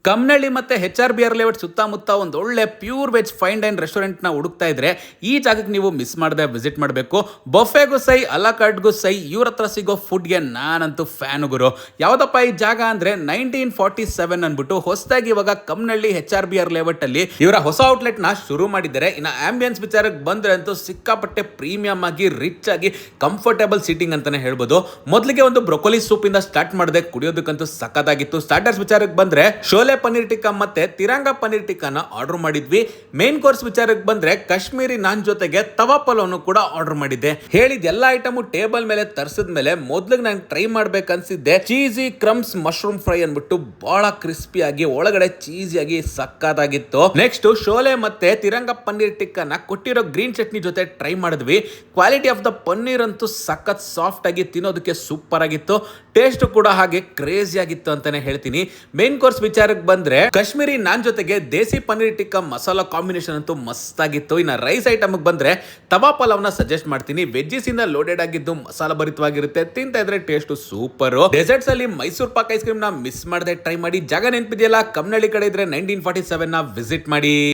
ಕಮ್ನಳ್ಳಿ ಮತ್ತೆ HRBR layout ಸುತ್ತಮುತ್ತ ಒಂದು ಒಳ್ಳೆ pure veg fine dine restaurant ನ ಹುಡುಕ್ತಾ ಇದ್ರೆ ಈ ಜಾಗಕ್ಕೆ ನೀವು ಮಿಸ್ ಮಾಡದೆ ವಿಸಿಟ್ ಮಾಡಬೇಕು. ಬಫೆಗೂ ಸೈ ಅಲಾಕಾರ್ಡ್ಗೂ ಸೈ ಇವ್ರ ಹತ್ರ ಸಿಗೋ ಫುಡ್ಗೆ ನಾನಂತೂ ಫ್ಯಾನ್ ಗುರು. ಯಾವ್ದಪ್ಪ ಈ ಜಾಗ ಅಂದ್ರೆ 1947 ಅನ್ಬಿಟ್ಟು ಹೊಸದಾಗಿ ಇವಾಗ ಕಮ್ನಳ್ಳಿ HRBR ಲೇಔಟ್ ಅಲ್ಲಿ ಇವರ ಹೊಸ ಔಟ್ಲೆಟ್ ನ ಶುರು ಮಾಡಿದ್ದಾರೆ. ಇನ್ನ ಆಂಬಿಯನ್ಸ್ ವಿಚಾರಕ್ಕೆ ಬಂದ್ರೆ ಅಂತೂ ಸಿಕ್ಕಾಪಟ್ಟೆ ಪ್ರೀಮಿಯಂ ಆಗಿ ರಿಚ್ ಆಗಿ ಕಂಫರ್ಟೇಬಲ್ ಸೀಟಿಂಗ್ ಅಂತಾನೆ ಹೇಳ್ಬೋದು. ಮೊದಲಿಗೆ ಒಂದು ಬ್ರೊಕೊಲಿ ಸೂಪ್ ಇಂದ ಸ್ಟಾರ್ಟ್ ಮಾಡಿದೆ, ಕುಡಿಯೋದಕ್ಕಂತೂ ಸಖತ್ತಾಗಿತ್ತು. ಸ್ಟಾರ್ಟರ್ಸ್ ವಿಚಾರಕ್ಕೆ ಬಂದ್ರೆ ಶೋಲೆ ಪನ್ನೀರ್ ಟಿಕ್ಕಾ ಮತ್ತೆ ತಿರಂಗ ಪನ್ನೀರ್ ಟಿಕ್ಕಾನ ಆರ್ಡರ್ ಮಾಡಿದ್ವಿ. ಮೇನ್ ಕೋರ್ಸ್ ವಿಚಾರಕ್ಕೆ ಬಂದ್ರೆ ಕಾಶ್ಮೀರಿ ನಾನ್ ಜೊತೆಗೆ ತವಾ ಪಲಾವ್ನು ಕೂಡ ಆರ್ಡರ್ ಮಾಡಿದ್ದೆ. ಹೇಳಿದ ಎಲ್ಲಾ ಐಟಮ್ ಟೇಬಲ್ ಮೇಲೆ ತರಿಸಿದ ಮೇಲೆ ಮೊದ್ಲಿಗೆ ನಾನು ಟ್ರೈ ಮಾಡ್ಬೇಕು ಅನ್ಸಿದ್ದೆ ಚೀಸಿ ಕ್ರಮ್ಸ್ ಮಶ್ರೂಮ್ ಫ್ರೈ ಅನ್ಬಿಟ್ಟು ಬಹಳ ಕ್ರಿಸ್ಪಿ ಆಗಿ ಒಳಗಡೆ ಚೀಸಿ ಆಗಿ ಸಕ್ಕತ್ತಾಗಿತ್ತು. ನೆಕ್ಸ್ಟ್ ಶೋಲೆ ಮತ್ತೆ ತಿರಂಗ ಪನ್ನೀರ್ ಟಿಕ್ಕಾನ ಕೊಟ್ಟಿರೋ ಗ್ರೀನ್ ಚಟ್ನಿ ಜೊತೆ ಟ್ರೈ ಮಾಡಿದ್ವಿ. ಕ್ವಾಲಿಟಿ ಆಫ್ ದ ಪನ್ನೀರ್ ಅಂತೂ ಸಖತ್ ಸಾಫ್ಟ್ ಆಗಿ ತಿನ್ನೋದಕ್ಕೆ ಸೂಪರ್ ಆಗಿತ್ತು. ಟೇಸ್ಟ್ ಕೂಡ ಹಾಗೆ ಕ್ರೇಜಿ ಆಗಿತ್ತು ಅಂತಾನೆ ಹೇಳ್ತೀನಿ. ಮೇನ್ ಕೋರ್ಸ್ ವಿಚಾರಕ್ಕೆ ಬಂದ್ರೆ ಕಾಶ್ಮೀರಿ ನಾನ್ ಜೊತೆಗೆ ದೇಸಿ ಪನ್ನೀರ್ ಟಿಕ್ಕಾ ಮಸಾಲಾ ಕಾಂಬಿನೇಷನ್ ಅಂತೂ ಮಸ್ತ್ ಆಗಿತ್ತು. ಇನ್ನ ರೈಸ್ ಐಟಮ್ ಬಂದ್ರೆ ತವಾ ಪಲಾವ್ನ ಸಜೆಸ್ಟ್ ಮಾಡ್ತೀನಿ. ವೆಜ್ಜೀಸ್ ಇಂದ ಲೋಡೆಡ್ ಆಗಿದ್ದು ಮಸಾಲಾ ಭರಿತವಾಗಿರುತ್ತೆ, ತಿಂತಾ ಇದ್ರೆ ಟೇಸ್ಟ್ ಸೂಪರ್. ಡೆಸರ್ಟ್ಸ್ ಅಲ್ಲಿ ಮೈಸೂರು ಪಾಕ್ ಐಸ್ ಕ್ರೀಮ್ ನ ಮಿಸ್ ಮಾಡದೆ ಟ್ರೈ ಮಾಡಿ. ಜಾಗ ನೆನಪಿದೆಯಲ್ಲ, ಕಮ್ನಳ್ಳಿ ಕಡೆ ಇದ್ರೆ 1947 ನ ವಿಸಿಟ್ ಮಾಡಿ.